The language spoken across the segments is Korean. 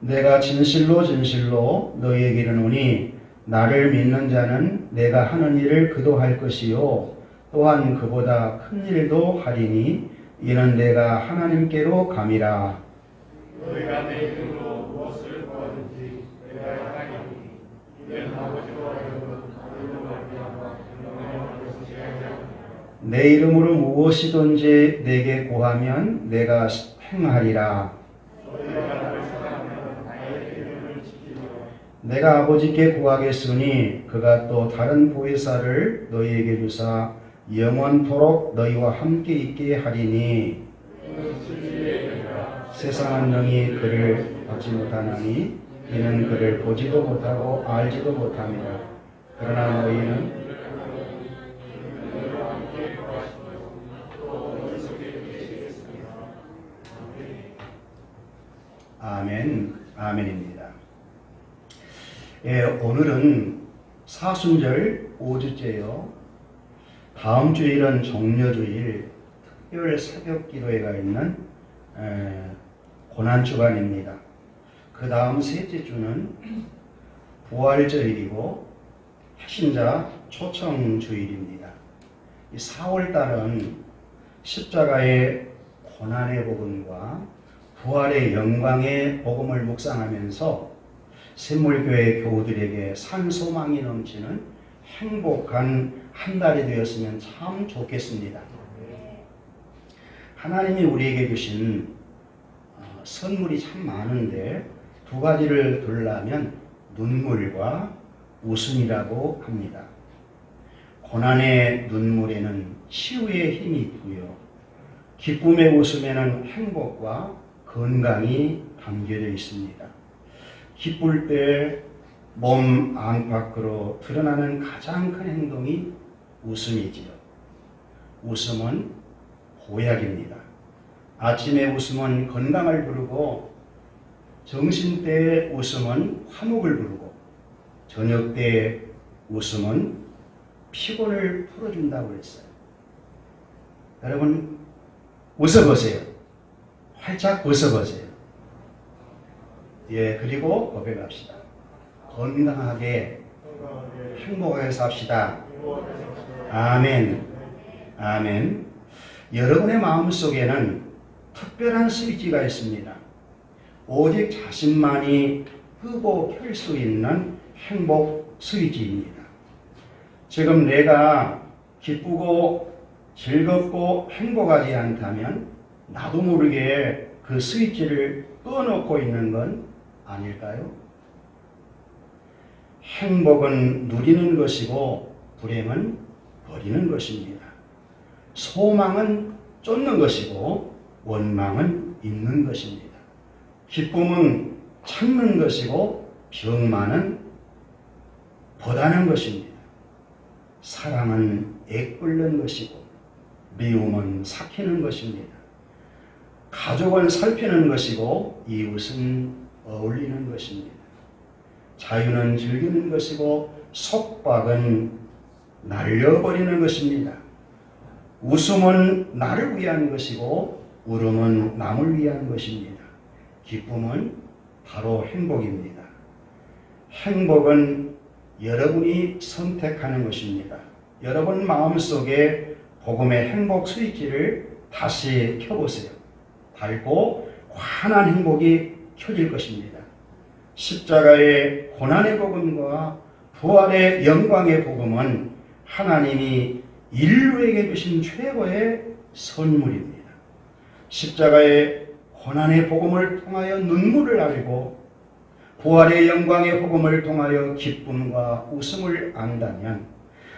내가 진실로 진실로 너희에게 이르노니 나를 믿는 자는 내가 하는 일을 그도 할 것이요 또한 그보다 큰 일도 하리니 이는 내가 하나님께로 감이라. 너희가 내 이름으로 무엇을 구하든지 내가 하리니 이는 아버지로 하여금 너희로 말미암아 영광을 받으시게 하리라. 내 이름으로 무엇이든지 내게 구하면 내가 행하리라. 너희가 나를 사랑하면 나의 이름을 지키리라. 내가 아버지께 구하겠으니 그가 또 다른 보혜사를 너희에게 주사 영원토록 너희와 함께 있게 하리니 세상은 능히 그를 받지 못하나니 이는 그를 보지도 못하고 알지도 못함이라. 그러나 너희는 아멘, 아멘입니다. 오늘은 사순절 5주째요. 다음 주일은 종려주일 특별 새벽 기도회가 있는 고난주간입니다. 그 다음 셋째 주는 부활주일이고 해신자 초청주일입니다. 이 4월달은 십자가의 고난의 복음과 부활의 영광의 복음을 묵상하면서 샘물교회 교우들에게 산소망이 넘치는 행복한 한 달이 되었으면 참 좋겠습니다. 하나님이 우리에게 주신 선물이 참 많은데 두 가지를 들라면 눈물과 웃음이라고 합니다. 고난의 눈물에는 치유의 힘이 있고요. 기쁨의 웃음에는 행복과 건강이 담겨져 있습니다. 기쁠 때 몸 안팎으로 드러나는 가장 큰 행동이 웃음이지요. 웃음은 보약입니다. 아침에 웃음은 건강을 부르고 정신 때의 웃음은 화목을 부르고 저녁 때의 웃음은 피곤을 풀어준다고 했어요. 여러분 웃어보세요. 활짝 웃어보세요. 그리고 고백합시다. 건강하게 행복하게 삽시다. 아멘. 아멘. 여러분의 마음속에는 특별한 스위치가 있습니다. 오직 자신만이 끄고 켤 수 있는 행복 스위치입니다. 지금 내가 기쁘고 즐겁고 행복하지 않다면 나도 모르게 그 스위치를 꺼놓고 있는 건 아닐까요? 행복은 누리는 것이고 불행은 버리는 것입니다. 소망은 쫓는 것이고 원망은 있는 것입니다. 기쁨은 참는 것이고 병만은 보다는 것입니다. 사랑은 애끓는 것이고 미움은 삭히는 것입니다. 가족은 살피는 것이고 이웃은 어울리는 것입니다. 자유는 즐기는 것이고 속박은 날려버리는 것입니다. 웃음은 나를 위한 것이고 울음은 남을 위한 것입니다. 기쁨은 바로 행복입니다. 행복은 여러분이 선택하는 것입니다. 여러분 마음속에 복음의 행복 스위치를 다시 켜보세요. 밝고 환한 행복이 켜질 것입니다. 십자가의 고난의 복음과 부활의 영광의 복음은 하나님이 인류에게 주신 최고의 선물입니다. 십자가의 고난의 복음을 통하여 눈물을 알고 부활의 영광의 복음을 통하여 기쁨과 웃음을 안다면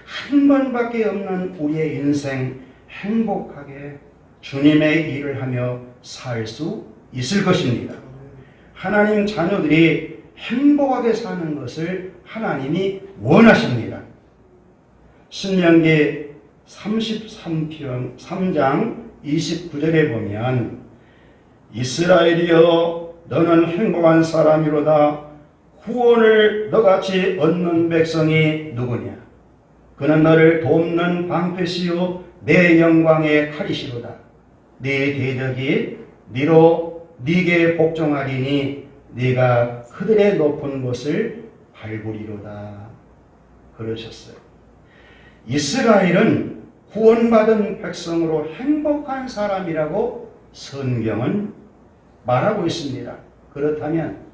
한 번밖에 없는 우리의 인생 행복하게 주님의 일을 하며 살 수 있을 것입니다. 하나님 자녀들이 행복하게 사는 것을 하나님이 원하십니다. 신명기 33장 29절에 보면 이스라엘이여 너는 행복한 사람이로다. 구원을 너같이 얻는 백성이 누구냐? 그는 너를 돕는 방패시요 내 영광의 칼이시로다. 네 대적이 네게 복종하리니 네가 그들의 높은 곳을 밟으리로다 그러셨어요. 이스라엘은 구원받은 백성으로 행복한 사람이라고 성경은 말하고 있습니다. 그렇다면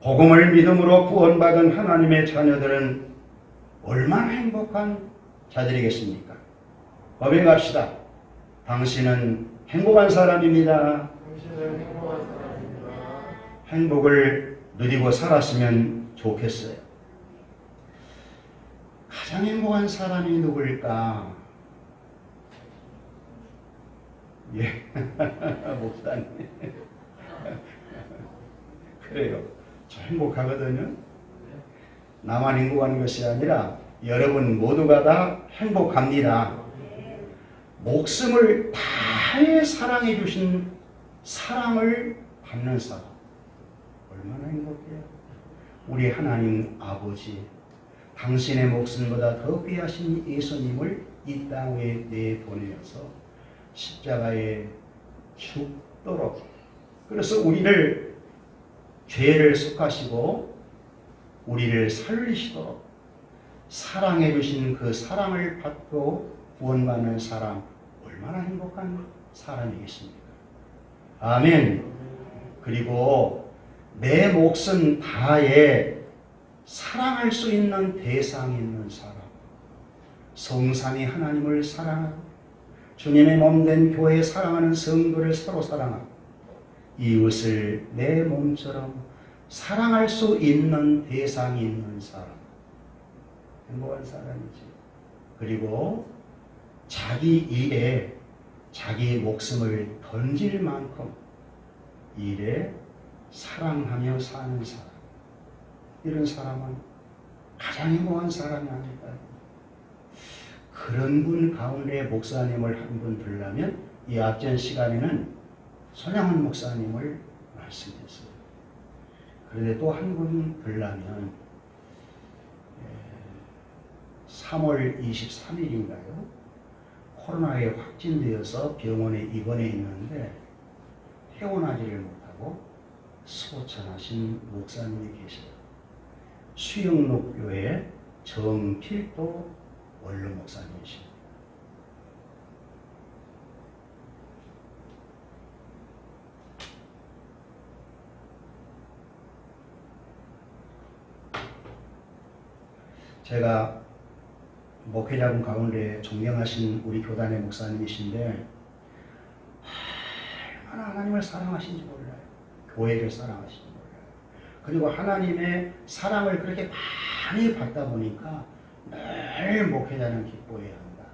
복음을 믿음으로 구원받은 하나님의 자녀들은 얼마나 행복한 자들이겠습니까? 고백합시다. 당신은 행복한 사람입니다. 당신은 행복한 사람입니다. 행복을 누리고 살았으면 좋겠어요. 가장 행복한 사람이 누굴까? 예, 목사님. 그래요. 저 행복하거든요. 나만 행복한 것이 아니라 여러분 모두가 다 행복합니다. 목숨을 다해 사랑해 주신 사랑을 받는 사람 얼마나 행복해요. 우리 하나님 아버지 당신의 목숨보다 더 귀하신 예수님을 이 땅에 내보내어서 십자가에 죽도록, 그래서 우리를 죄를 속하시고 우리를 살리시도록 사랑해 주신 그 사랑을 받고 구원받는 사람 얼마나 행복한 사람이겠습니까? 아멘. 그리고 내 목숨 다해 사랑할 수 있는 대상이 있는 사람, 성삼위 하나님을 사랑하고 주님의 몸된 교회에 사랑하는 성도를 서로 사랑하고 이웃을 내 몸처럼 사랑할 수 있는 대상이 있는 사람, 행복한 사람이지. 그리고 자기 일에 자기 목숨을 던질 만큼 일에 사랑하며 사는 사람, 이런 사람은 가장 행복한 사람이 아닐까. 그런 분 가운데 목사님을 한 분 들려면 이 앞전 시간에는 손양훈 목사님을 말씀드렸어요. 그런데 또 한 분 들려면 3월 23일인가요? 코로나에 확진되어서 병원에 입원해 있는데 퇴원하지를 못하고 소천하신 목사님이 계셔요. 수영록교회 정필도 원로 목사님이십니다. 제가 목회자분 가운데 존경하신 우리 교단의 목사님이신데 얼마나 하나님을 사랑하신지 몰라요. 교회를 사랑하신지 몰라요. 그리고 하나님의 사랑을 그렇게 많이 받다 보니까 늘 목회자는 기뻐해야 한다.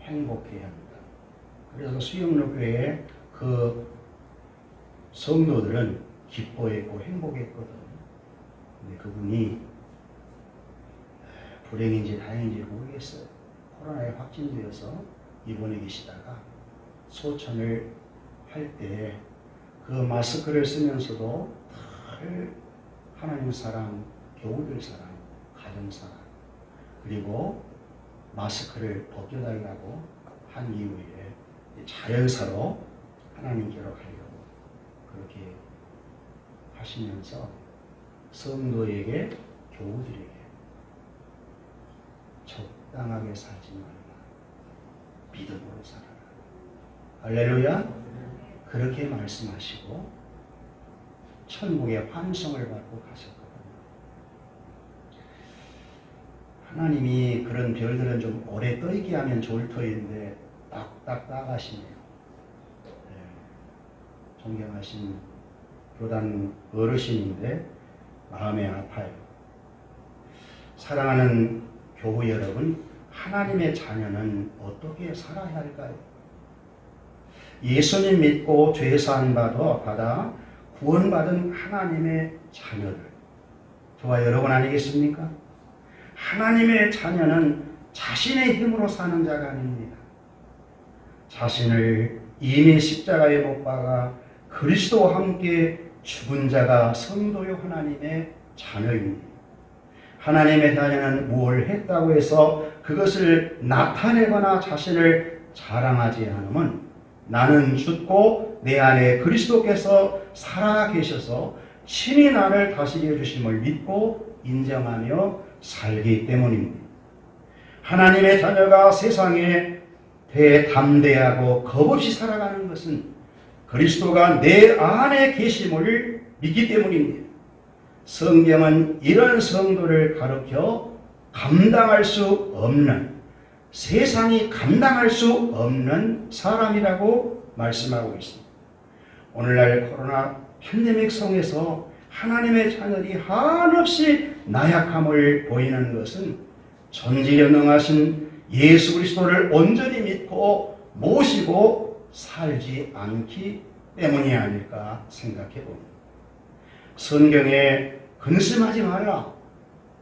행복해야 한다. 그래서 수영로교회의 그 성도들은 기뻐했고 행복했거든요. 근데 그분이 불행인지 다행인지 모르겠어요. 코로나에 확진되어서 입원해 계시다가 소천을 할 때 그 마스크를 쓰면서도 늘 하나님 사랑, 교우들 사랑, 가정 사랑, 그리고 마스크를 벗겨달라고 한 이후에 자연사로 하나님께로 가려고 그렇게 하시면서 성도에게, 교우들에게 적당하게 살지 말라. 믿음으로 살아라. 할렐루야. 그렇게 말씀하시고 천국의 환성을 받고 가셨거든요. 하나님이 그런 별들은 좀 오래 떠있게 하면 좋을 터인데 딱딱 따가시네요. 네. 존경하신 교단 어르신인데 마음이 아파요. 사랑하는 교우 여러분, 하나님의 자녀는 어떻게 살아야 할까요? 예수님 믿고 죄사함 받아 구원받은 하나님의 자녀들, 저와 여러분 아니겠습니까? 하나님의 자녀는 자신의 힘으로 사는 자가 아닙니다. 자신을 이미 십자가에 못 박아 그리스도와 함께 죽은 자가 성도요 하나님의 자녀입니다. 하나님의 자녀는 무엇을 했다고 해서 그것을 나타내거나 자신을 자랑하지 않으면 나는 죽고 내 안에 그리스도께서 살아 계셔서 친히 나를 다스려 주심을 믿고 인정하며 살기 때문입니다. 하나님의 자녀가 세상에 대담대하고 겁없이 살아가는 것은 그리스도가 내 안에 계심을 믿기 때문입니다. 성경은 이런 성도를 가르쳐 감당할 수 없는, 세상이 감당할 수 없는 사람이라고 말씀하고 있습니다. 오늘날 코로나 팬데믹 속에서 하나님의 자녀들이 한없이 나약함을 보이는 것은 전지전능하신 예수 그리스도를 온전히 믿고 모시고 살지 않기 때문이 아닐까 생각해 봅니다. 성경에 근심하지 말라,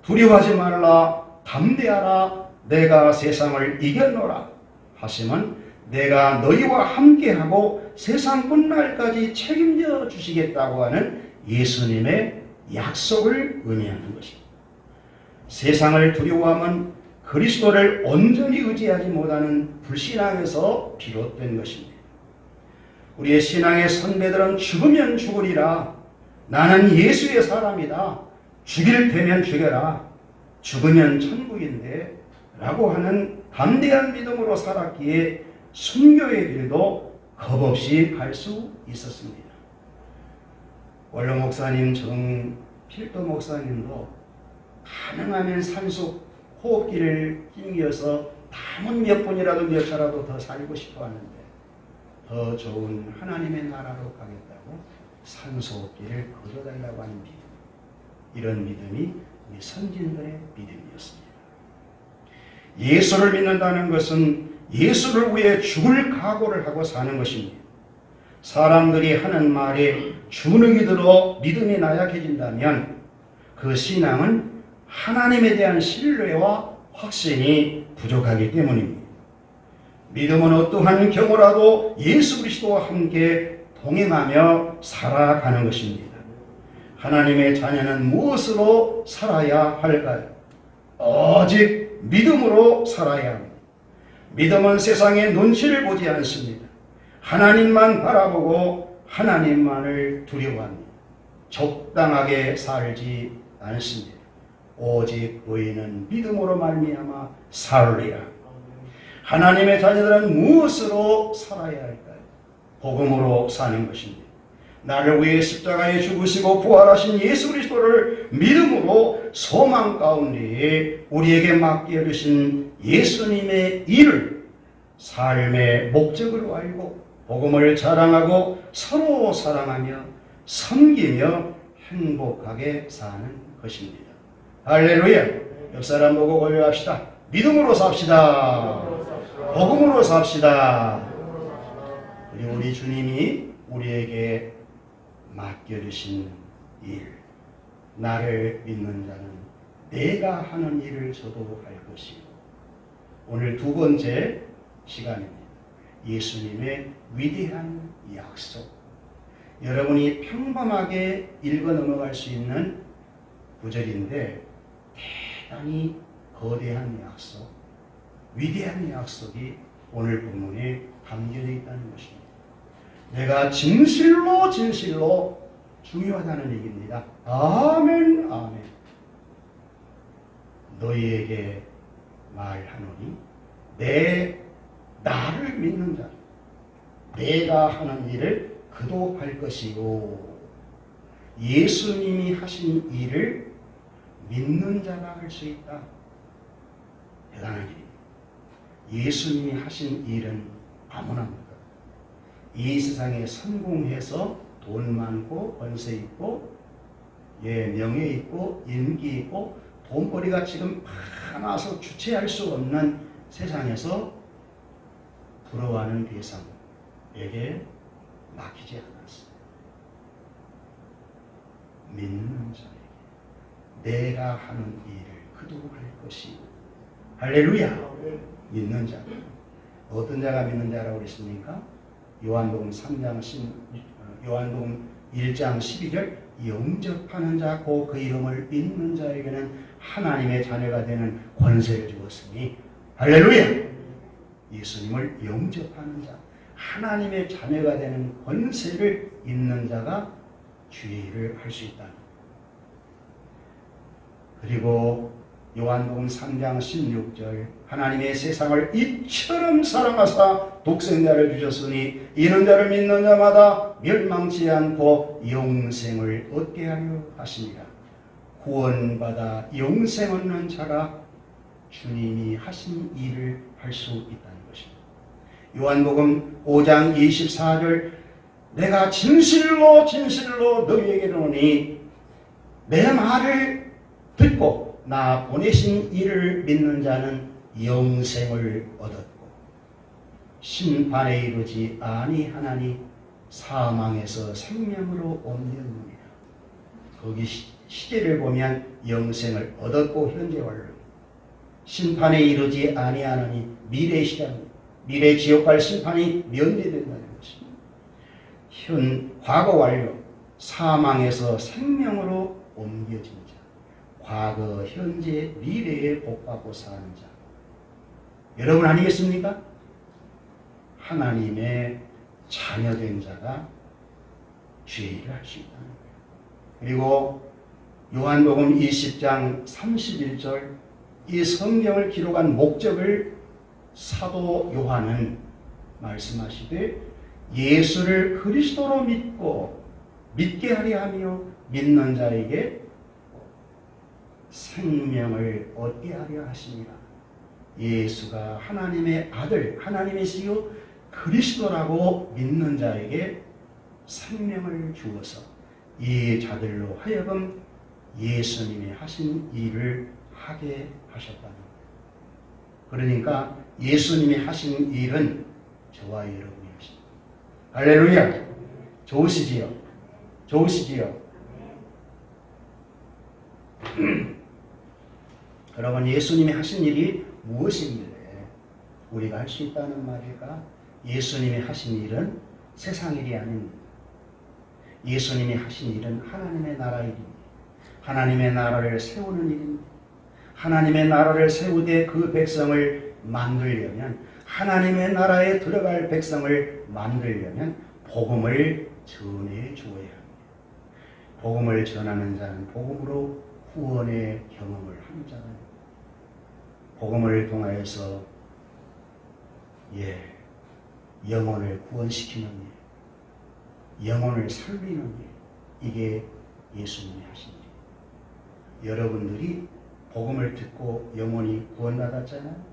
두려워하지 말라, 담대하라, 내가 세상을 이겼노라 하시면 내가 너희와 함께하고 세상 끝날까지 책임져 주시겠다고 하는 예수님의 약속을 의미하는 것입니다. 세상을 두려워하면 그리스도를 온전히 의지하지 못하는 불신앙에서 비롯된 것입니다. 우리의 신앙의 선배들은 죽으면 죽으리라, 나는 예수의 사람이다, 죽일 테면 죽여라, 죽으면 천국인데 라고 하는 담대한 믿음으로 살았기에 순교의 길도 겁없이 갈 수 있었습니다. 원로 목사님, 정필도 목사님도 가능하면 산속 호흡기를 힘겨서 남은 몇 분이라도 몇 차라도 더 살고 싶어 하는데 더 좋은 하나님의 나라로 가겠다고 산소호흡기를 거둬달라고 하는 믿음, 이런 믿음이 우리 선진들의 믿음이었습니다. 예수를 믿는다는 것은 예수를 위해 죽을 각오를 하고 사는 것입니다. 사람들이 하는 말에 주눅이 들어 믿음이 나약해진다면 그 신앙은 하나님에 대한 신뢰와 확신이 부족하기 때문입니다. 믿음은 어떠한 경우라도 예수 그리스도와 함께 동행하며 살아가는 것입니다. 하나님의 자녀는 무엇으로 살아야 할까요? 오직 믿음으로 살아야 합니다. 믿음은 세상의 눈치를 보지 않습니다. 하나님만 바라보고 하나님만을 두려워합니다. 적당하게 살지 않습니다. 오직 의인은 믿음으로 말미암아 살리라. 하나님의 자녀들은 무엇으로 살아야 할까요? 복음으로 사는 것입니다. 나를 위해 십자가에 죽으시고 부활하신 예수 그리스도를 믿음으로 소망 가운데 우리에게 맡겨주신 예수님의 일을 삶의 목적으로 알고 복음을 자랑하고 서로 사랑하며 섬기며 행복하게 사는 것입니다. 할렐루야! 옆 사람 보고 고백합시다. 믿음으로 삽시다. 복음으로 삽시다. 그리고 우리 주님이 우리에게 맡겨주신 일, 나를 믿는 자는 내가 하는 일을 저도 할 것이요. 오늘 두 번째 시간입니다. 예수님의 위대한 약속. 여러분이 평범하게 읽어 넘어갈 수 있는 구절인데 대단히 거대한 약속, 위대한 약속이 오늘 본문에 담겨져 있다는 것입니다. 내가 진실로 중요하다는 얘기입니다. 아멘, 아멘. 너희에게 말하노니 나를 믿는 자, 내가 하는 일을 그도 할 것이고, 예수님이 하신 일을 믿는 자가 할 수 있다. 대단한 일입니다. 예수님이 하신 일은 아무나 못합니다. 이 세상에 성공해서 돈 많고 권세 있고 명예 있고 인기 있고 돈벌이가 지금 많아서 주체할 수 없는 세상에서 부러워하는 대상에게 맡기지 않았습니다. 믿는 자에게 내가 하는 일을 그도 할 것이고. 할렐루야. 믿는 자. 어떤 자가 믿는 자라고 그랬습니까? 요한복음 1장 12절 영접하는 자 곧 그 이름을 믿는 자에게는 하나님의 자녀가 되는 권세를 주었으니. 할렐루야. 예수님을 영접하는 자, 하나님의 자녀가 되는 권세를 있는 자가 주의 일을 할 수 있다. 그리고 요한복음 3장 16절 하나님의 세상을 이처럼 사랑하사 독생자를 주셨으니 이는 자를 믿는 자마다 멸망치 않고 영생을 얻게 하려 하십니다. 구원받아 영생 얻는 자가 주님이 하신 일을 할 수 있다는 것입니다. 요한복음 5장 24절 내가 진실로 진실로 너희에게 이르노니 내 말을 듣고 나 보내신 이를 믿는 자는 영생을 얻었고 심판에 이르지 아니하나니 사망에서 생명으로 옮겼느니라. 거기 시제를 보면 영생을 얻었고 현재 완료, 심판에 이르지 아니하나니 미래 시간, 미래 지옥 갈 심판이 면제된다는 것입니다. 과거 완료, 사망에서 생명으로 옮겨진 자, 과거, 현재, 미래에 복받고 사는 자. 여러분 아니겠습니까? 하나님의 자녀된 자가 주의 일을 할 수 있다는 거예요. 그리고 요한복음 20장 31절 이 성경을 기록한 목적을 사도 요한은 말씀하시되 예수를 그리스도로 믿게 하려 하며 믿는 자에게 생명을 얻게 하려 하십니다. 예수가 하나님의 아들, 하나님의 시요 그리스도라고 믿는 자에게 생명을 주어서 이 자들로 하여금 예수님이 하신 일을 하게 하셨다는 거예요. 그러니까 예수님이 하신 일은 저와 여러분이 하십니다. 할렐루야! 좋으시지요? 좋으시지요? 여러분 예수님이 하신 일이 무엇이길래 우리가 할 수 있다는 말일까? 예수님이 하신 일은 세상 일이 아닙니다. 예수님이 하신 일은 하나님의 나라 일입니다. 하나님의 나라를 세우는 일입니다. 하나님의 나라를 세우되 그 백성을 만들려면, 하나님의 나라에 들어갈 백성을 만들려면 복음을 전해 주어야 합니다. 복음을 전하는 자는 복음으로 구원의 경험을 하는 자는 복음을 통하여서 영혼을 구원시키는 일, 영혼을 살리는 일, 이게 예수님이 하신 일이에요. 여러분들이 복음을 듣고 영혼이 구원받았잖아요.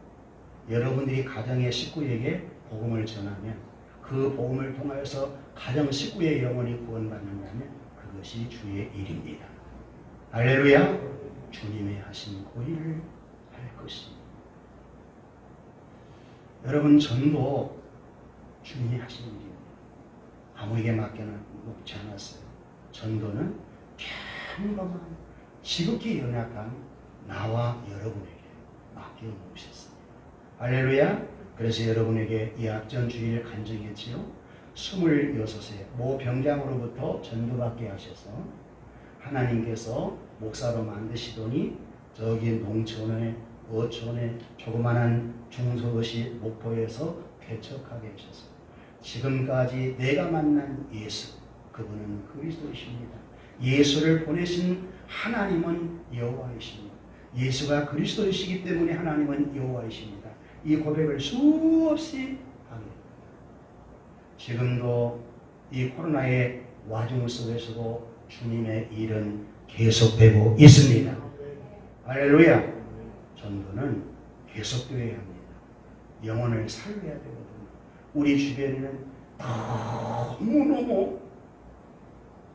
여러분들이 가정의 식구에게 복음을 전하면 그 복음을 통하여서 가정 식구의 영혼이 구원받는다면 그것이 주의 일입니다. 할렐루야! 주님이 하신 그 일을 할 것입니다. 여러분 전도 주님이 하신 일입니다. 아무에게 맡겨놓지 않았어요. 전도는 평범한 지극히 연약한 나와 여러분에게 맡겨놓으셨습니다. 할렐루야! 그래서 여러분에게 이학전 주일 간증했지요. 26세 모 병장으로부터 전도받게 하셔서 하나님께서 목사로 만드시더니 저기 농촌에 어촌에 조그마한 중소도시 목포에서 개척하게 하셨어요. 지금까지 내가 만난 예수, 그분은 그리스도이십니다. 예수를 보내신 하나님은 여호와이십니다. 예수가 그리스도이시기 때문에 하나님은 여호와이십니다. 이 고백을 수없이 하게 됩니다. 지금도 이 코로나의 와중 속에서도 주님의 일은 계속되고 있습니다. 할렐루야! 전도는 계속되어야 합니다. 영혼을 살려야 되거든요. 우리 주변에는 너무너무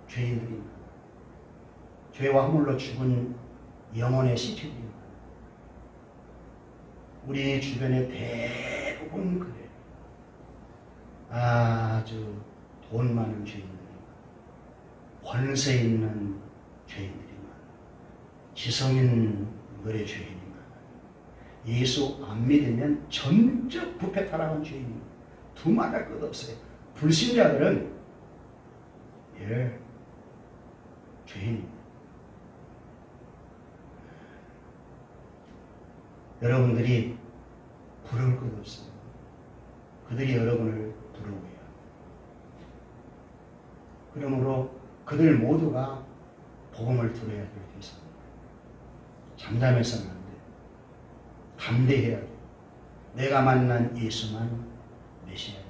죄인들이 많아요. 죄와 허물로 죽은 영혼의 시체들이 많아요. 우리 주변에 대부분 그래요. 아주 돈 많은 죄인들이 많아요. 권세 있는 죄인들이 많아요. 지성인들의 죄인이 많아요. 예수 안 믿으면 전적 부패 타락한 죄인입니다. 두말할 것 없어요. 불신자들은 죄인입니다. 여러분들이 부러울 것 없어요. 그들이 여러분을 부러워해야 돼. 그러므로 그들 모두가 복음을 들어야 될 대상이에요. 잠잠해서는 안 돼. 담대해야 돼. 내가 만난 예수만 메시아예요.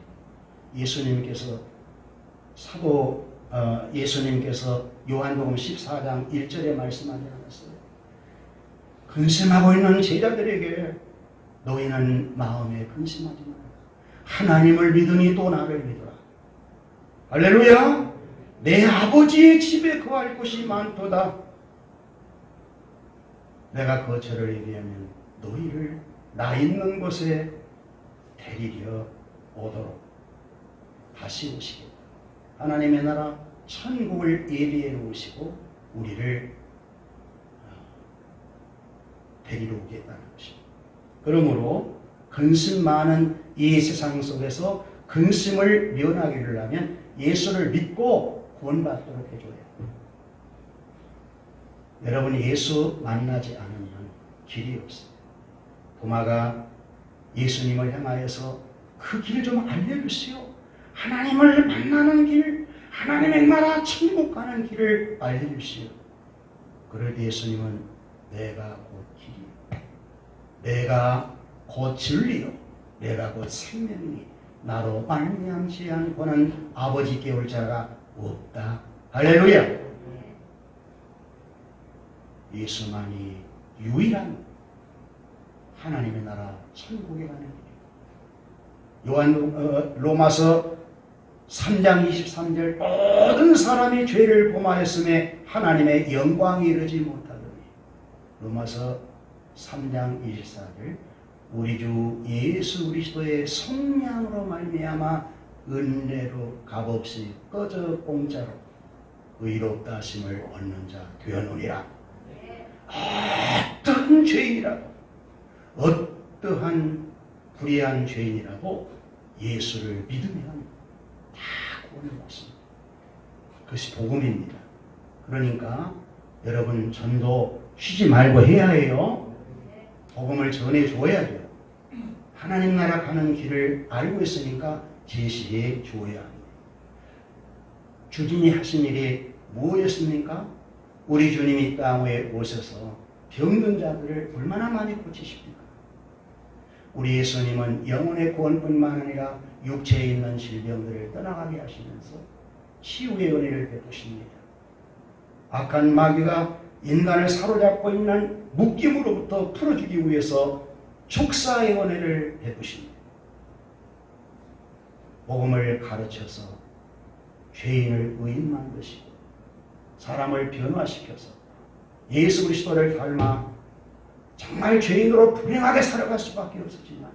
예수님께서 예수님께서 요한복음 14장 1절에 말씀하지 않았어요? 근심하고 있는 제자들에게 너희는 마음에 근심하지 마라. 하나님을 믿으니 또 나를 믿어라. 할렐루야! 내 아버지의 집에 거할 곳이 많도다. 내가 거처를 얘기하면 너희를 나 있는 곳에 데리려 오도록 다시 오시겠다. 하나님의 나라 천국을 예비해 놓으시고 우리를 데리러 오겠다는 것입니다. 그러므로 근심 많은 이 세상 속에서 근심을 면하기를 하면 예수를 믿고 구원받도록 해줘야 해요. 여러분이 예수 만나지 않으면 길이 없어요. 도마가 예수님을 향하여서 그 길 좀 알려주시오. 하나님을 만나는 길, 하나님의 나라 천국 가는 길을 알려주시오. 그럴 때 예수님은 내가 곧 길이요, 내가 곧 진리요, 내가 곧 생명이니 나로 말미암지 않고는 아버지께 올 자가 없다. 할렐루야. 예수만이 유일한 하나님의 나라 천국에 가는 길이에요. 로마서 3장 23절 모든 사람이 죄를 범하였음에 하나님의 영광이 이르지 못하더니, 로마서 3장 24절 우리 주 예수 그리스도의 성령으로 말미암아 은혜로 값없이 꺼져 공짜로 의롭다 하심을 얻는 자 되었느니라. 어떠한 죄인이라도, 어떠한 불의한 죄인이라도 예수를 믿으면 다 구원을 받습니다. 그것이 복음입니다. 그러니까 여러분 전도 쉬지 말고 해야 해요. 복음을 전해줘야 돼요. 하나님 나라 가는 길을 알고 있으니까 제시해 주어야 합니다. 주님이 하신 일이 무엇이었습니까? 우리 주님이 땅에 오셔서 병든 자들을 얼마나 많이 고치십니까? 우리 예수님은 영혼의 구원뿐만 아니라 육체에 있는 질병들을 떠나가게 하시면서 치유의 은혜를 베푸십니다. 악한 마귀가 인간을 사로잡고 있는 묶임으로부터 풀어주기 위해서 축사의 은혜를 베푸십니다. 복음을 가르쳐서 죄인을 의인 만드시고 사람을 변화시켜서 예수 그리스도를 닮아 정말 죄인으로 불행하게 살아갈 수밖에 없었지만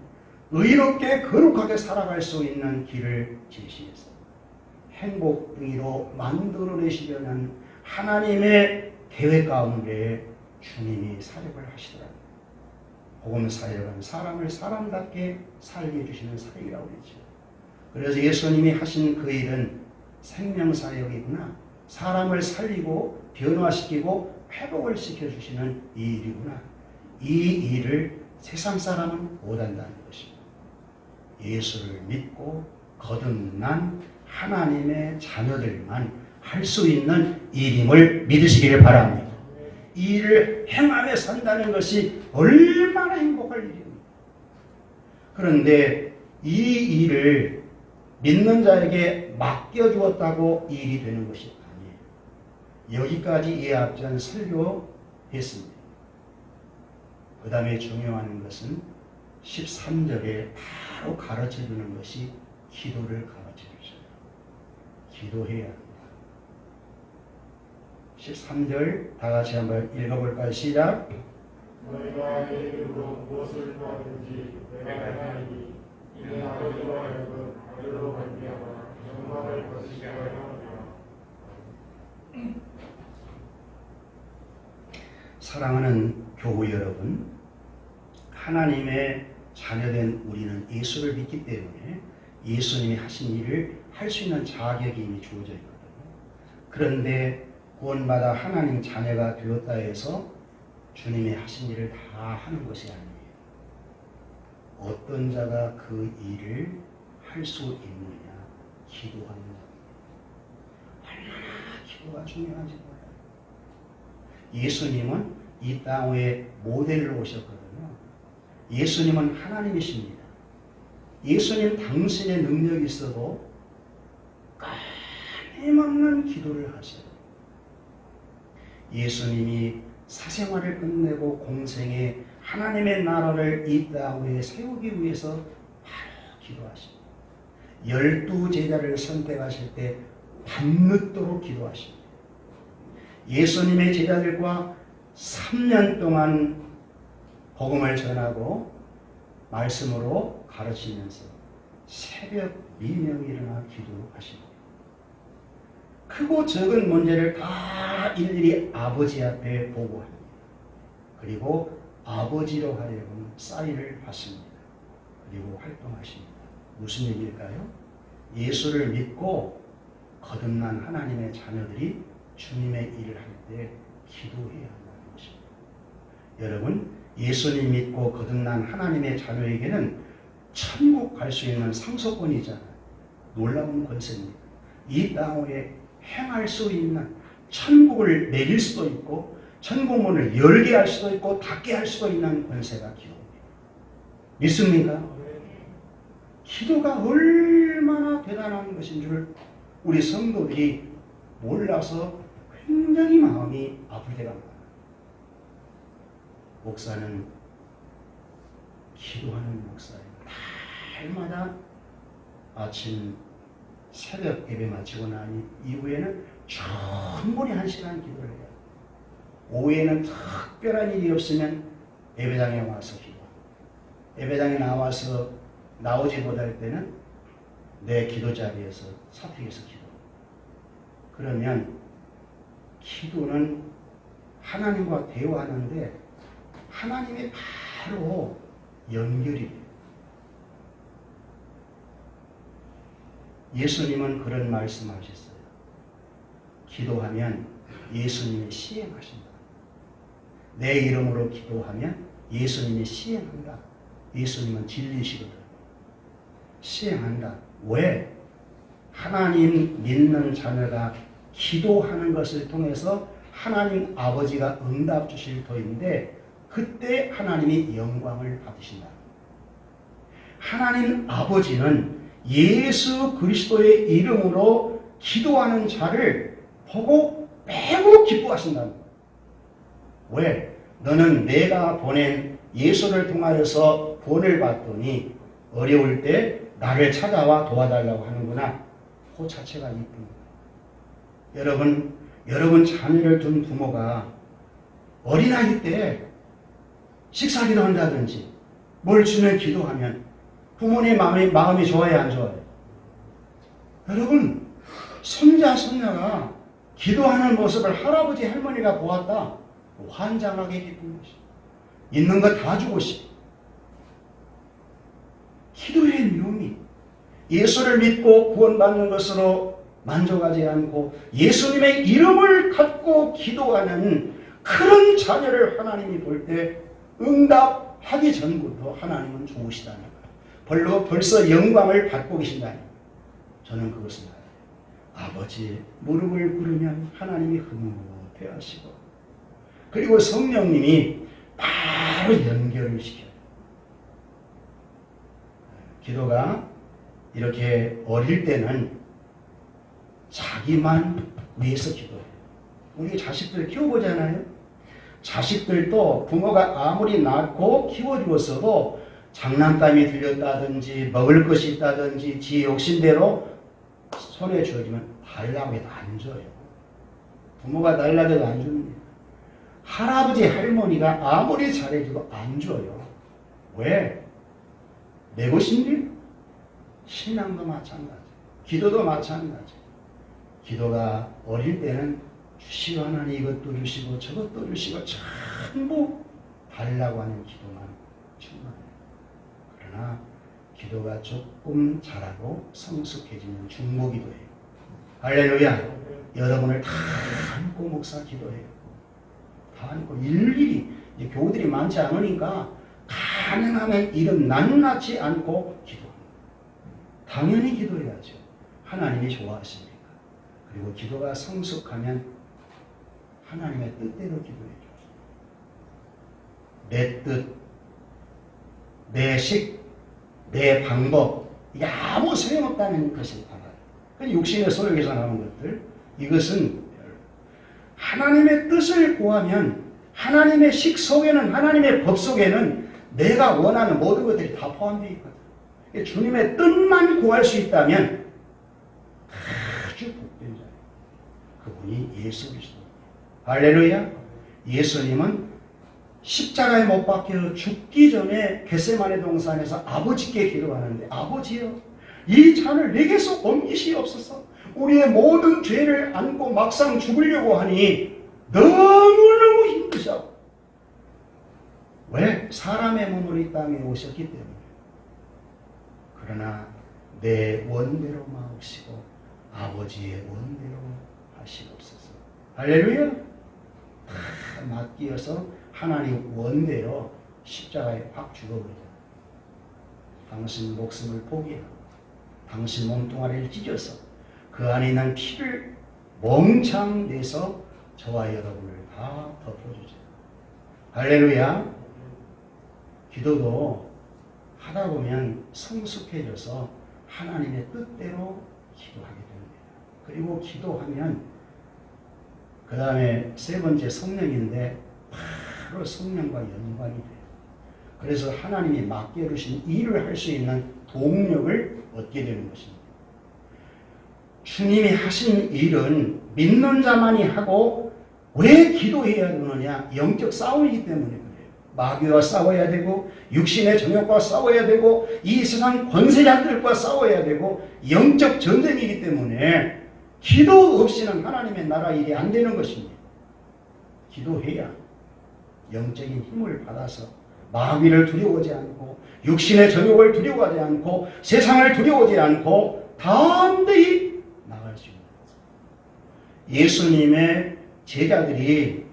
의롭게 거룩하게 살아갈 수 있는 길을 제시해서 행복등이로 만들어내시려는 하나님의 계획 가운데 주님이 사역을 하시더라고요. 복음 사역은 사람을 사람답게 살게 해주시는 사역이라고 했죠. 그래서 예수님이 하신 그 일은 생명사역이구나, 사람을 살리고 변화시키고 회복을 시켜주시는 이 일이구나, 이 일을 세상 사람은 못한다는 것입니다. 예수를 믿고 거듭난 하나님의 자녀들만 할 수 있는 일임을 믿으시기를 바랍니다. 이 일을 행하며 산다는 것이 얼마나 행복할 일입니까? 그런데 이 일을 믿는 자에게 맡겨주었다고 이 일이 되는 것이 아니에요. 여기까지 이 앞전 설교했습니다. 그 다음에 중요한 것은 13절에 바로 가르쳐주는 것이 기도를 가르쳐주셔요. 기도해야 합니다. 13절 다 같이 한번 읽어볼까요? 시작. 너희가 내 이름으로 무엇을 구하든지 내가 하나니 이는 아버지와 하여금 너희로 말미암아 영광을 거두시게 하려 함이라. 사랑하는 교우 여러분, 하나님의 자녀된 우리는 예수를 믿기 때문에 예수님이 하신 일을 할 수 있는 자격이 이미 주어져 있거든요. 그런데 구원받아 하나님 자녀가 되었다 해서 주님이 하신 일을 다 하는 것이 아니에요. 어떤 자가 그 일을 할 수 있느냐? 기도하는 것. 얼마나 기도가 중요한지 몰라요. 예수님은 이 땅에 모델로 오셨거든요. 예수님은 하나님이십니다. 예수님 당신의 능력이 있어도 끊임없는 기도를 하셔요. 예수님이 사생활을 끝내고 공생에 하나님의 나라를 이 땅에 세우기 위해서 바로 기도하십니다. 12제자를 선택하실 때 밤늦도록 기도하십니다. 예수님의 제자들과 3년 동안 복음을 전하고 말씀으로 가르치면서 새벽 미명이 일어나 기도하십니다. 크고 적은 문제를 다 일일이 아버지 앞에 보고합니다. 그리고 아버지로 하려고 사인을 받습니다. 그리고 활동하십니다. 무슨 얘기일까요? 예수를 믿고 거듭난 하나님의 자녀들이 주님의 일을 할 때 기도해야 한다는 것입니다. 여러분, 예수님 믿고 거듭난 하나님의 자녀에게는 천국 갈 수 있는 상속권이잖아요. 놀라운 권세입니다. 이 땅에 행할 수 있는 천국을 매길 수도 있고 천국문을 열게 할 수도 있고 닫게 할 수도 있는 권세가 기도입니다. 믿습니까? 기도가 얼마나 대단한 것인 줄 우리 성도들이 몰라서 굉장히 마음이 아플 때가 많아요. 목사는 기도하는 목사예요. 날마다 아침 새벽 예배 마치고 난 이후에는 충분히 1시간 기도를 해요. 오후에는 특별한 일이 없으면 예배당에 와서 기도. 예배당에 나와서 나오지 못할 때는 내 기도 자리에서 사택에서 기도. 그러면 기도는 하나님과 대화하는데 하나님이 바로 연결이 돼요. 예수님은 그런 말씀하셨어요. 기도하면 예수님이 시행하신다. 내 이름으로 기도하면 예수님이 시행한다. 예수님은 진리시거든. 시행한다. 왜? 하나님 믿는 자녀가 기도하는 것을 통해서 하나님 아버지가 응답 주실 터인데 그때 하나님이 영광을 받으신다. 하나님 아버지는 예수 그리스도의 이름으로 기도하는 자를 보고 매우 기뻐하신다. 왜? 너는 내가 보낸 예수를 통하여서 본을 받더니 어려울 때 나를 찾아와 도와달라고 하는구나. 그 자체가 이쁩니다. 여러분 자녀를 둔 부모가 어린아이 때 식사기도 한다든지 뭘 주면 기도하면 부모님 마음이 좋아요, 안 좋아요? 여러분, 손자, 손녀가 기도하는 모습을 할아버지, 할머니가 보았다. 환장하게 기쁜 것이. 있는 거 다 주고 싶어. 기도의 묘미. 예수를 믿고 구원받는 것으로 만족하지 않고 예수님의 이름을 갖고 기도하는 그런 자녀를 하나님이 볼 때 응답하기 전부터 하나님은 좋으시다는 거예요. 벌써 영광을 받고 계신다는 거예요. 저는 그것을 알아요. 아버지의 무릎을 꿇으면 하나님이 흐뭇해 하시고 그리고 성령님이 바로 연결을 시켜요. 기도가 이렇게 어릴 때는 자기만 위해서 기도해요. 우리 자식들 키워보잖아요. 자식들도 부모가 아무리 낳고 키워주었어도 장난감이 들렸다든지 먹을 것이 있다든지 지 욕심대로 손에 주어지면 달라고 해도 안 줘요. 부모가 달라도 안 줍니다. 할아버지 할머니가 아무리 잘해줘도 안 줘요. 왜? 내 것인데? 신앙도 마찬가지. 기도도 마찬가지. 기도가 어릴 때는 주시오 하나님 이것도 주시고 저것도 주시고 전부 달라고 하는 기도만 충만해요. 그러나 기도가 조금 자라고 성숙해지면 중보기도예요. 할렐루야. 여러분을 다 안고 목사 기도해요. 다 안고 일일이 이제 교우들이 많지 않으니까 가능하면 이름 낱낱이 안고 기도합니다. 당연히 기도해야죠. 하나님이 좋아하십니까? 그리고 기도가 성숙하면 하나님의 뜻대로 기도해줘. 내 뜻, 내 식, 내 방법, 이게 아무 소용없다는 것을 알아요. 그 육신의 소욕에서 나오는 것들, 이것은 하나님의 뜻을 구하면 하나님의 식 속에는, 하나님의 법 속에는 내가 원하는 모든 것들이 다 포함되어 있거든. 주님의 뜻만 구할 수 있다면 아주 복된 자예요. 그분이 예수 그리스도. 할렐루야. 예수님은 십자가에 못 박혀 죽기 전에 겟세마네 동산에서 아버지께 기도하는데, 아버지여, 이 잔을 내게서 옮기시옵소서. 우리의 모든 죄를 안고 막상 죽으려고 하니 너무너무 힘드셔. 왜? 사람의 몸으로 이 땅에 오셨기 때문에. 그러나 내 원대로 마옵시고 아버지의 원대로 하시옵소서. 할렐루야. 다 맡기어서 하나님 원대로 십자가에 확 죽어버리자. 당신 목숨을 포기하고 당신 몸뚱아리를 찢어서 그 안에 있는 피를 몽창 내서 저와 여러분을 다 덮어주자. 할렐루야. 기도도 하다 보면 성숙해져서 하나님의 뜻대로 기도하게 됩니다. 그리고 기도하면 그 다음에 세 번째 성령인데 바로 성령과 연관이 돼요. 그래서 하나님이 맡겨주신 일을 할 수 있는 동력을 얻게 되는 것입니다. 주님이 하신 일은 믿는 자만이 하고, 왜 기도해야 되느냐? 영적 싸움이기 때문에 그래요. 마귀와 싸워야 되고, 육신의 정욕과 싸워야 되고, 이 세상 권세자들과 싸워야 되고, 영적 전쟁이기 때문에 기도 없이는 하나님의 나라 일이 안 되는 것입니다. 기도해야 영적인 힘을 받아서 마귀를 두려워하지 않고, 육신의 정욕을 두려워하지 않고, 세상을 두려워하지 않고 담대히 나갈 수 있는 거죠. 예수님의 제자들이,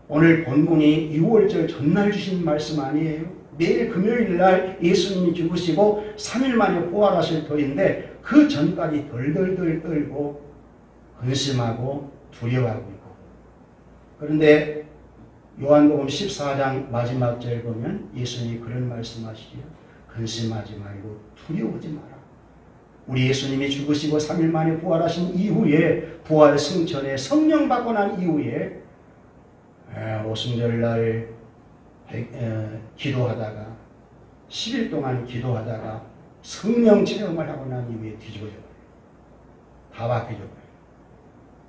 오늘 본문이 6월절 전날 주신 말씀 아니에요? 내일 금요일 날 예수님이 죽으시고 3일 만에 부활하실 터인데, 그 전까지 덜덜덜 떨고 근심하고 두려워하고 있고. 그런데 요한복음 14장 마지막 절 보면 예수님이 그런 말씀하시죠. 근심하지 말고 두려워하지 마라. 우리 예수님이 죽으시고 3일 만에 부활하신 이후에, 부활 승천에 성령 받고 난 이후에 오순절날 기도하다가 10일 동안 기도하다가 성령 체험을 하고 난 이후에 뒤집어져 버려요. 다 바뀌어져 버려요.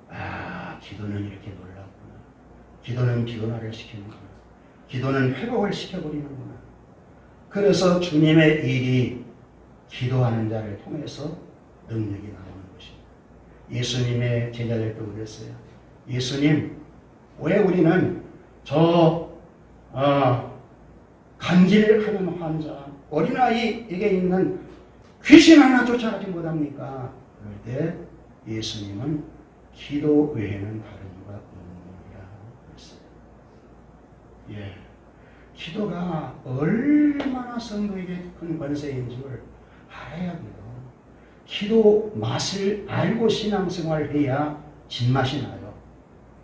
아, 기도는 이렇게 놀랍구나. 기도는 비근화를 시키는구나. 기도는 회복을 시켜버리는구나. 그래서 주님의 일이 기도하는 자를 통해서 능력이 나오는 것입니다. 예수님의 제자들도 그랬어요. 예수님, 왜 우리는 간질하는 환자, 어린아이에게 있는 귀신 하나 쫓아가지 못합니까? 그럴 때 예수님은 기도 외에는 다른 이유가 없느니라 그랬어요. 예, 기도가 얼마나 성도에게 큰 권세인 줄 알아야 돼요. 기도 맛을 알고 신앙생활해야 진맛이 나요.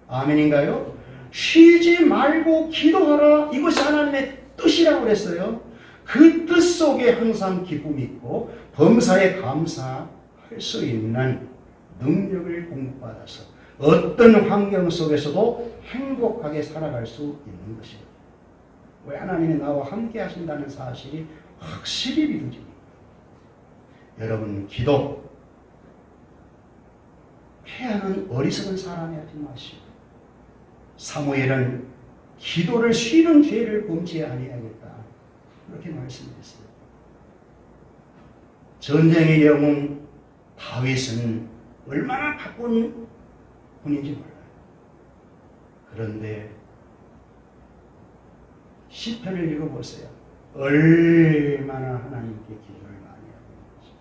아멘인가요? 쉬지 말고 기도하라. 이것이 하나님의 뜻이라고 그랬어요. 그 뜻 속에 항상 기쁨이 있고 범사에 감사할 수 있는 능력을 공급받아서 어떤 환경 속에서도 행복하게 살아갈 수 있는 것입니다. 왜? 하나님이 나와 함께 하신다는 사실이 확실히 믿어집니다. 여러분, 기도 해하는 어리석은 사람이 하지 마시고, 사무엘은 기도를 쉬는 죄를 범치 아니하겠다, 그렇게 말씀했어요. 전쟁의 영웅 다윗은 얼마나 바쁜 분인지 몰라요. 그런데 시편을 읽어보세요. 얼마나 하나님께 기도를 많이 하고 있는지.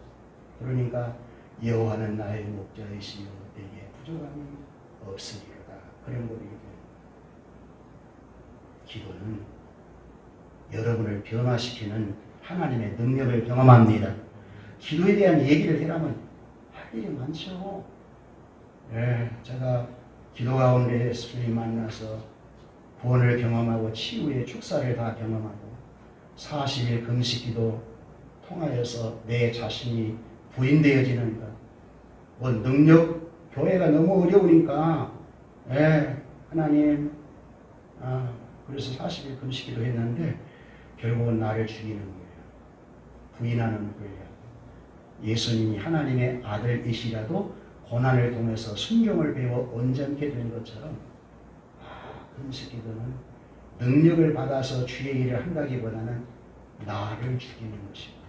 그러니까 여호와는 나의 목자이시요 내게 부족함이 없으리로다, 그런 고백이 돼요. 기도는 여러분을 변화시키는 하나님의 능력을 경험합니다. 기도에 대한 얘기를 해라면 할 일이 많죠. 예, 제가 기도 가운데 예수님 만나서 구원을 경험하고 치유의 축사를 다 경험하고 40일 금식기도 통하여서 내 자신이 부인되어지는 것, 뭐 능력 교회가 너무 어려우니까 하나님 그래서 40일 금식기도 했는데 결국은 나를 죽이는 거예요. 부인하는 거예요. 예수님이 하나님의 아들이시라도 고난을 통해서 순종을 배워 온전케 된 것처럼 금식기도는 능력을 받아서 주의 일을 한다기보다는 나를 죽이는 것입니다.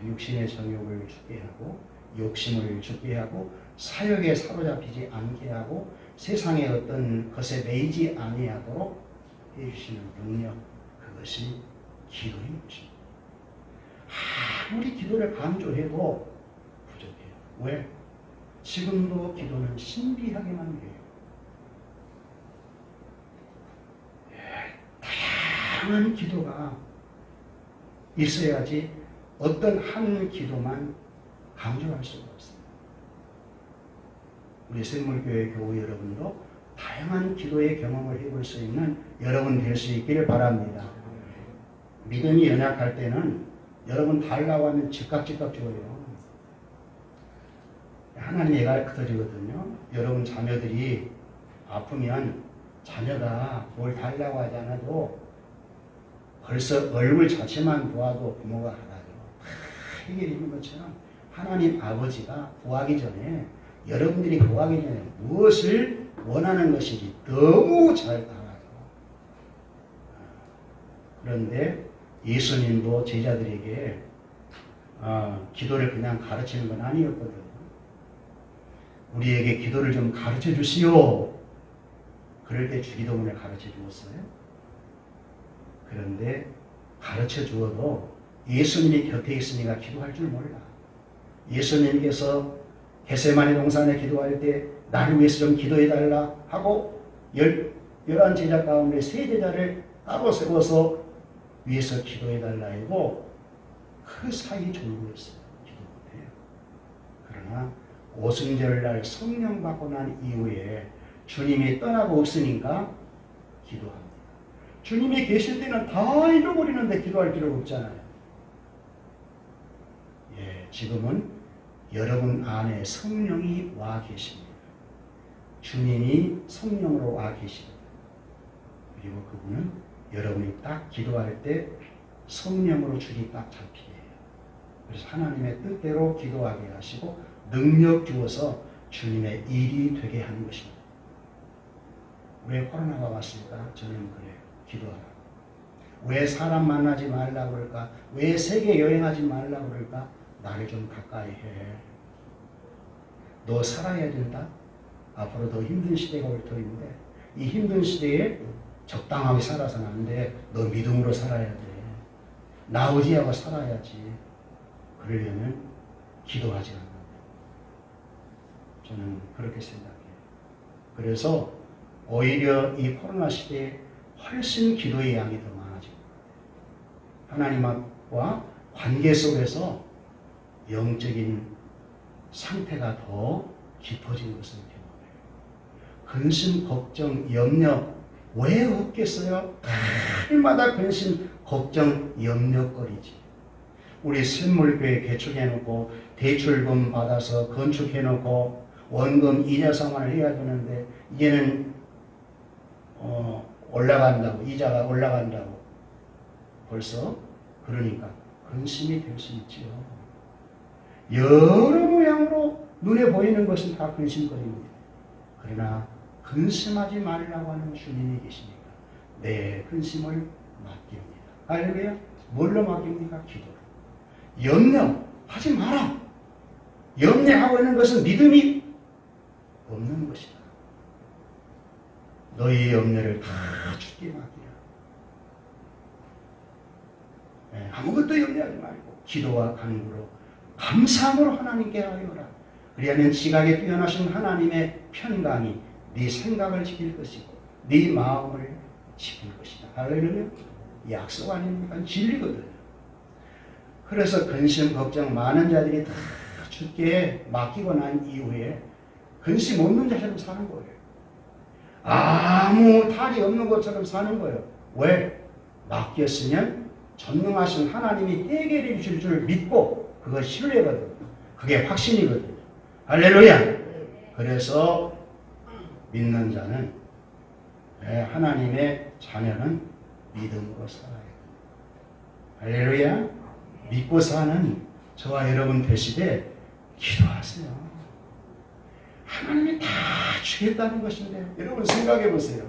육신의 정욕을 죽게 하고 욕심을 죽게 하고 사욕에 사로잡히지 않게 하고 세상의 어떤 것에 매이지 아니하도록 해주시는 능력, 그것이 기도인 것입니다. 아무리 기도를 강조해도 부족해요. 왜? 지금도 기도는 신비하게만 해요. 다양한 기도가 있어야지 어떤 한 기도만 강조할 수가 없습니다. 우리 샘물교회 교우 여러분도 다양한 기도의 경험을 해볼 수 있는 여러분 될 수 있기를 바랍니다. 믿음이 연약할 때는 여러분 달라고 하면 즉각 줘요. 하나님 애가 그러거든요. 여러분 자녀들이 아프면 자녀가 뭘 달라고 하지 않아도 벌써 얼굴 자체만 보아도 부모가 알아요. 다 해결이 있는 것처럼 하나님 아버지가 구하기 전에 여러분들이 구하기 전에 무엇을 원하는 것인지 너무 잘 알아요. 그런데 예수님도 제자들에게 기도를 그냥 가르치는 건 아니었거든요. 우리에게 기도를 좀 가르쳐 주시오. 그럴 때 주기도문을 가르쳐 주었어요. 그런데 가르쳐 주어도 예수님이 곁에 있으니까 기도할 줄 몰라. 예수님께서 겟세마네 동산에 기도할 때 나를 위해서 좀 기도해달라 하고 11제자 가운데 3제자를 따로 세워서 위해서 기도해달라 하고 그 사이 종류였어요. 기도 못해요. 그러나 오순절날 성령 받고 난 이후에 주님이 떠나고 없으니까 기도합니다. 주님이 계실 때는 다 잃어버리는데 기도할 필요가 없잖아요. 지금은 여러분 안에 성령이 와 계십니다. 주님이 성령으로 와 계십니다. 그리고 그분은 여러분이 딱 기도할 때 성령으로 줄이 딱 잡히게 해요. 그래서 하나님의 뜻대로 기도하게 하시고 능력 주어서 주님의 일이 되게 하는 것입니다. 왜 코로나가 왔을까? 저는 그래요. 기도하라. 왜 사람 만나지 말라고 그럴까? 왜 세계 여행하지 말라고 그럴까? 나를 좀 가까이 해. 너 살아야 된다. 앞으로 더 힘든 시대가 올 터인데 이 힘든 시대에 적당하게 살아서는 안 돼. 너 믿음으로 살아야 돼. 나 의지하고 살아야지. 그러려면 기도하지 않는다. 저는 그렇게 생각해요. 그래서 오히려 이 코로나 시대에 훨씬 기도의 양이 더 많아지고 하나님과 관계 속에서 영적인 상태가 더 깊어진 것을 경험해요. 근심, 걱정, 염려 왜 없겠어요? 날마다 근심, 걱정, 염려거리지. 우리 샘물교회 개축해놓고 대출금 받아서 건축해놓고 원금 이자 상환을 해야 되는데 이제는 올라간다고, 이자가 올라간다고 벌써 그러니까 근심이 될 수 있지요. 여러 모양으로 눈에 보이는 것은 다 근심거리입니다. 그러나 근심하지 말라고 하는 주님이 계시니까 내 근심을 맡깁니다. 할렐루야. 뭘로 맡깁니까? 기도로. 염려하지 마라. 염려하고 있는 것은 믿음이 없는 것이다. 너희의 염려를 다 주께 맡기라. 아무것도 염려하지 말고 기도와 간구로 감사함으로 하나님께 하여라. 그리하면 지각에 뛰어나신 하나님의 평강이 네 생각을 지킬 것이고 네 마음을 지킬 것이다. 할렐루야. 약속 아닙니까? 진리거든요. 그래서 근심, 걱정 많은 자들이 다 주께 맡기고 난 이후에 근심 없는 자처럼 사는 거예요. 아무 탈이 없는 것처럼 사는 거예요. 왜? 맡겼으면 전능하신 하나님이 해결해 주실 줄 믿고 그거 신뢰거든요. 그게 확신이거든요. 할렐루야. 그래서 믿는 자는, 하나님의 자녀는 믿음으로 살아요. 할렐루야. 믿고 사는 저와 여러분 되시되 기도하세요. 하나님이 다 주겠다는 것인데, 여러분 생각해 보세요.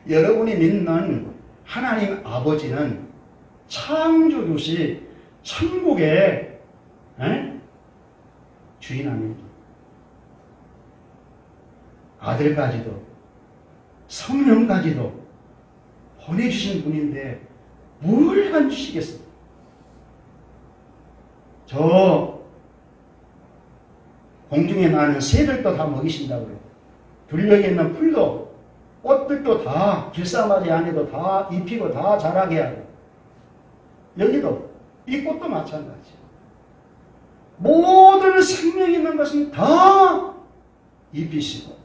여러분이 믿는 하나님 아버지는 창조주시 천국의 주인 아닙니까? 아들까지도 성령까지도 보내주신 분인데 뭘 안 주시겠어요? 저 공중에 나는 새들도 다 먹이신다고요. 들녘에 있는 풀도, 꽃들도 다 길사마리 안에도 다 입히고 다 자라게 하고, 여기도 이 꽃도 마찬가지. 모든 생명 있는 것은 다 입히시고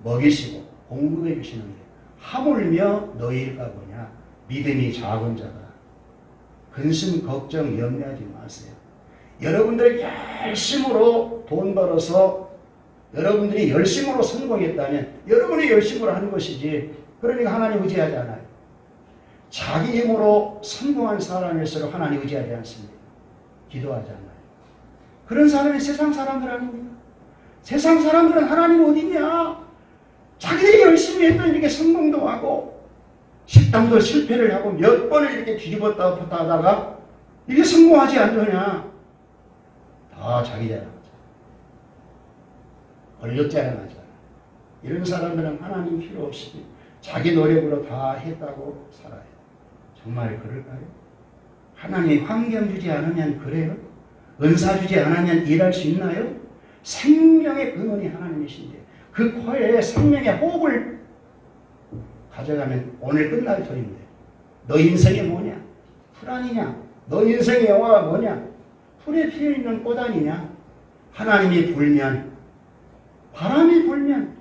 먹이시고 공급해 주시는데 하물며 너희일까 보냐. 믿음이 작은 자가. 근심 걱정 염려하지 마세요. 여러분들 열심으로 돈 벌어서 여러분들이 열심으로 성공했다면 여러분이 열심으로 하는 것이지, 그러니까 하나님 의지하지 않아요. 자기 힘으로 성공한 사람일수록 하나님 의지하지 않습니다. 기도하지 않아요. 그런 사람이 세상 사람들 아닙니까? 세상 사람들은 하나님 어디냐? 자기들이 열심히 했더니 이렇게 성공도 하고 식당도 실패를 하고 몇 번을 이렇게 뒤집었다 엎었다 하다가 이게 성공하지 않느냐? 다 자기 자랑하잖아. 권력 자랑하잖아. 이런 사람들은 하나님 필요 없이 자기 노력으로 다 했다고 살아요. 정말 그럴까요? 하나님이 환경 주지 않으면 그래요? 은사 주지 않으면 일할 수 있나요? 생명의 근원이 하나님이신데 그 코에 생명의 호흡을 가져가면 오늘 끝날 터인데 너 인생이 뭐냐? 풀 아니냐? 너 인생의 영화가 뭐냐? 풀에 피어있는 꽃 아니냐? 하나님이 불면, 바람이 불면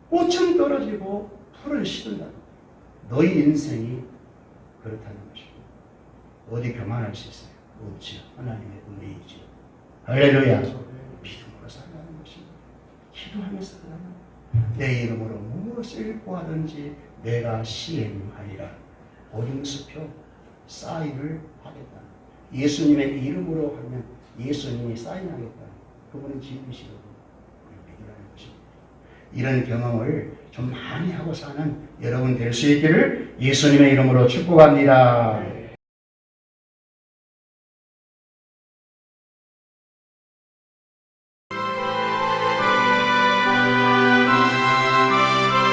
꽃은 떨어지고 풀은 시든다. 너희 인생이 그렇다는 것입니다. 어디 교만할 수 있어요? 없지요. 하나님의 은혜이지요. 할렐루야. 믿음으로 살아가는 것입니다. 기도하면서 살아가는, 내 이름으로 무엇을 구하든지 내가 시행하리라. 보증수표 사인을 하겠다. 예수님의 이름으로 하면 예수님이 사인하겠다. 그분은 진리시거든요. 믿으라는 것입니다. 이런 경험을 좀 많이 하고 사는 여러분 될 수 있기를 예수님의 이름으로 축복합니다.